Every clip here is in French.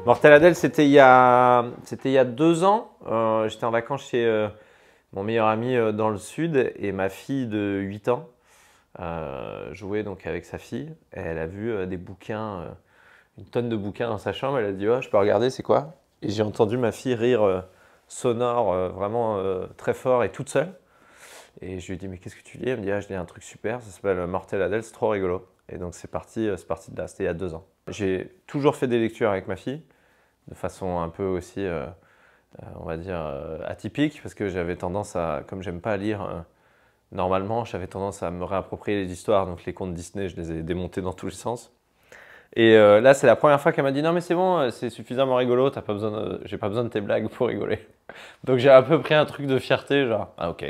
Mortel Adèle, c'était il y a 2 ans. J'étais en vacances chez mon meilleur ami dans le sud et ma fille de 8 ans jouait donc avec sa fille. Et elle a vu des bouquins, une tonne de bouquins dans sa chambre. Elle a dit oh, je peux regarder, c'est quoi? Et j'ai entendu ma fille rire sonore, vraiment très fort et toute seule. Et je lui ai dit mais qu'est-ce que tu lis? Elle me dit ah, je lis un truc super, ça s'appelle Mortel Adèle, c'est trop rigolo. Et donc c'est parti de là, c'était il y a 2 ans. J'ai toujours fait des lectures avec ma fille, de façon un peu aussi, on va dire, atypique, parce que j'avais tendance à, comme j'aime pas lire normalement, j'avais tendance à me réapproprier les histoires, donc les contes Disney, je les ai démontés dans tous les sens. Et là, c'est la première fois qu'elle m'a dit non mais c'est bon, c'est suffisamment rigolo, t'as pas besoin j'ai pas besoin de tes blagues pour rigoler. Donc j'ai un peu pris un truc de fierté, genre ah ok,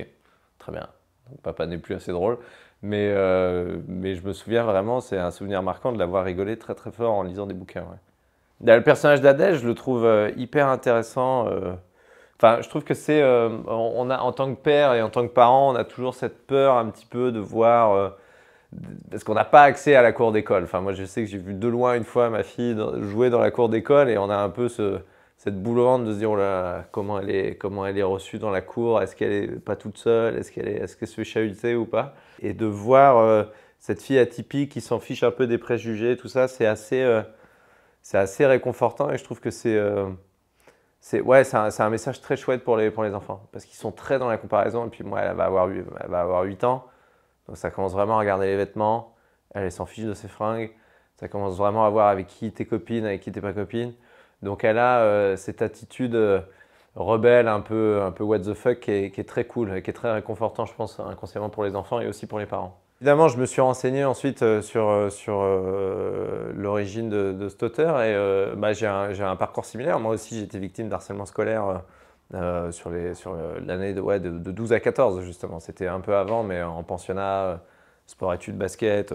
très bien. Donc, papa n'est plus assez drôle, mais je me souviens vraiment, c'est un souvenir marquant de l'avoir rigolé très très fort en lisant des bouquins. Ouais. Le personnage d'Adèle, je le trouve hyper intéressant. Enfin, je trouve que c'est, on a en tant que père et en tant que parent, on a toujours cette peur un petit peu de voir, parce qu'on n'a pas accès à la cour d'école. Enfin, moi, je sais que j'ai vu de loin une fois ma fille jouer dans la cour d'école et on a un peu cette boule au ventre de se dire oh là là, comment elle est reçue dans la cour, est-ce qu'elle est pas toute seule, est-ce qu'elle se fait chahuter ou pas. Et de voir cette fille atypique qui s'en fiche un peu des préjugés, tout ça, c'est assez réconfortant et je trouve que ouais, c'est un message très chouette pour les enfants parce qu'ils sont très dans la comparaison. Et puis moi, elle va avoir 8 ans, donc ça commence vraiment à regarder les vêtements, elle s'en fiche de ses fringues, ça commence vraiment à voir avec qui t'es copine, avec qui t'es pas copine. Donc elle a cette attitude rebelle, un peu what the fuck qui est très cool et qui est très réconfortant, je pense, inconsciemment pour les enfants et aussi pour les parents. Évidemment, je me suis renseigné ensuite sur l'origine de cet auteur et bah, j'ai un parcours similaire. Moi aussi, j'ai été victime d'harcèlement scolaire sur l'année de 12 à 14, justement. C'était un peu avant, mais en pensionnat, sport-études, basket,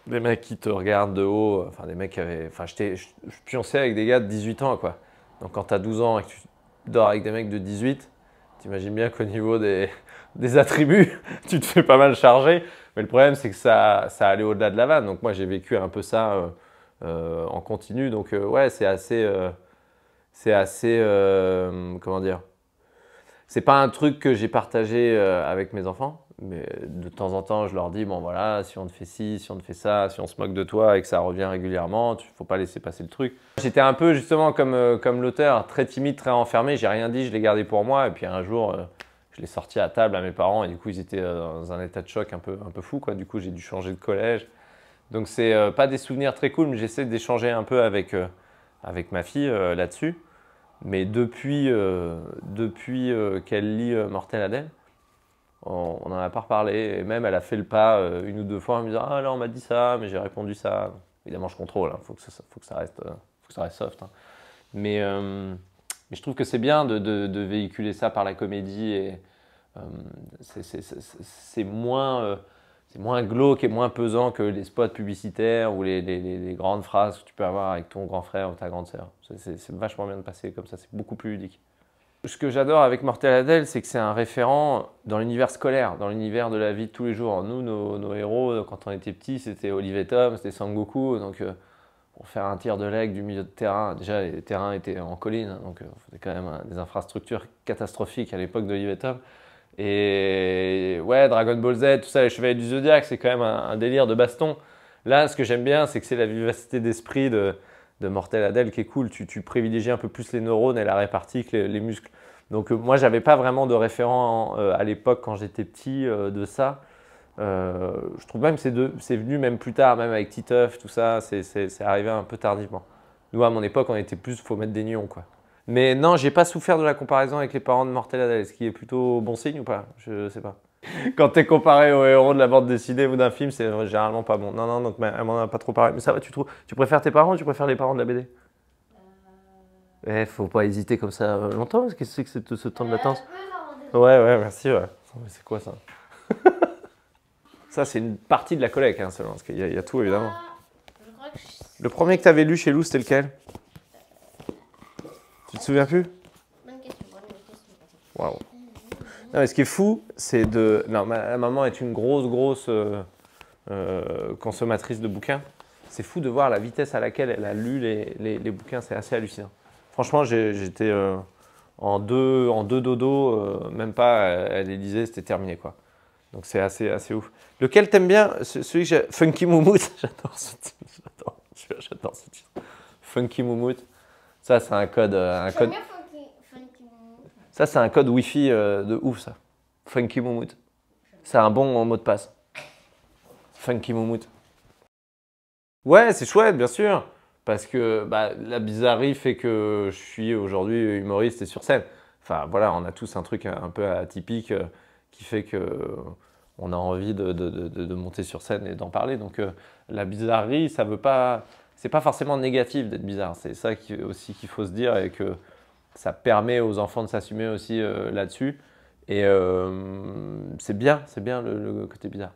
des mecs qui te regardent de haut, enfin des mecs qui avaient... Enfin, je pionçais avec des gars de 18 ans, quoi. Donc quand tu as 12 ans et que tu dors avec des mecs de 18, t'imagines bien qu'au niveau des attributs, tu te fais pas mal charger. Mais le problème, c'est que ça allait au-delà de la vanne. Donc moi, j'ai vécu un peu ça en continu. Donc ouais, c'est assez, comment dire, c'est pas un truc que j'ai partagé avec mes enfants. Mais de temps en temps, je leur dis, bon voilà, si on te fait ci, si on te fait ça, si on se moque de toi et que ça revient régulièrement, il ne faut pas laisser passer le truc. J'étais un peu justement comme l'auteur, très timide, très enfermé, j'ai rien dit, je l'ai gardé pour moi. Et puis un jour, je l'ai sorti à table à mes parents et du coup, ils étaient dans un état de choc un peu fou, quoi. Du coup, j'ai dû changer de collège. Donc c'est pas des souvenirs très cool, mais j'essaie d'échanger un peu avec ma fille là-dessus. Mais depuis qu'elle lit Mortel Adèle, on n'en a pas reparlé. Et même, elle a fait le pas une ou deux fois en me disant ah là, on m'a dit ça, mais j'ai répondu ça. Évidemment, je contrôle, faut que ça reste soft. Hein. Mais je trouve que c'est bien de véhiculer ça par la comédie et c'est moins glauque et moins pesant que les spots publicitaires ou les grandes phrases que tu peux avoir avec ton grand frère ou ta grande sœur. C'est vachement bien de passer comme ça, c'est beaucoup plus ludique. Ce que j'adore avec Mortel Adèle, c'est que c'est un référent dans l'univers scolaire, dans l'univers de la vie de tous les jours. Nous, nos héros, quand on était petits, c'était Olive et Tom, c'était Sangoku. Donc, pour faire un tir de l'aigle du milieu de terrain, déjà les terrains étaient en colline, hein, donc c'était quand même des infrastructures catastrophiques à l'époque d'Olive et Tom. Et ouais, Dragon Ball Z, tout ça, les Chevaliers du Zodiaque, c'est quand même un délire de baston. Là, ce que j'aime bien, c'est que c'est la vivacité d'esprit de Mortel Adèle qui est cool. Tu privilégies un peu plus les neurones et la répartie que les muscles. Donc moi, j'avais pas vraiment de référent à l'époque quand j'étais petit de ça. Je trouve même que c'est venu même plus tard, même avec Titeuf, tout ça, c'est arrivé un peu tardivement. Nous, à mon époque, on était plus, faut mettre des nions, quoi. Mais non, j'ai pas souffert de la comparaison avec les parents de Mortel Adèle, ce qui est plutôt bon signe ou pas? Je sais pas. Quand t'es comparé aux héros de la bande dessinée ou d'un film, c'est généralement pas bon. Non, donc elle m'en a pas trop parlé. Mais ça va, tu préfères tes parents ou tu préfères les parents de la BD? Faut pas hésiter comme ça longtemps, qu'est-ce que c'est que ce temps de latence? Ouais, merci, ouais. C'est quoi ça? Ça, c'est une partie de la collecte hein, seulement, parce qu'il y a tout évidemment. Le premier que tu avais lu chez Lou, c'était lequel? Tu te souviens plus? Bonne question. Waouh. Non, mais ce qui est fou, c'est de. Non, ma maman est une grosse consommatrice de bouquins. C'est fou de voir la vitesse à laquelle elle a lu les bouquins, c'est assez hallucinant. Franchement, j'étais en deux dodos, même pas, elle les lisait, c'était terminé quoi. Donc c'est assez ouf. Lequel t'aimes bien? Celui que j'ai... Funky Moumout, j'adore ce titre. J'adore ce titre. Funky Moumout. Ça, c'est un code. Ça, c'est un code Wi-Fi de ouf, ça. Funky Moumout. C'est un bon mot de passe. Funky Moumout. Ouais, c'est chouette, bien sûr. Parce que bah, la bizarrerie fait que je suis aujourd'hui humoriste et sur scène. Enfin, voilà, on a tous un truc un peu atypique qui fait que on a envie de monter sur scène et d'en parler. Donc, la bizarrerie, ça veut pas. C'est pas forcément négatif d'être bizarre. C'est ça aussi qu'il faut se dire et que ça permet aux enfants de s'assumer aussi là-dessus. Et c'est bien le côté bizarre.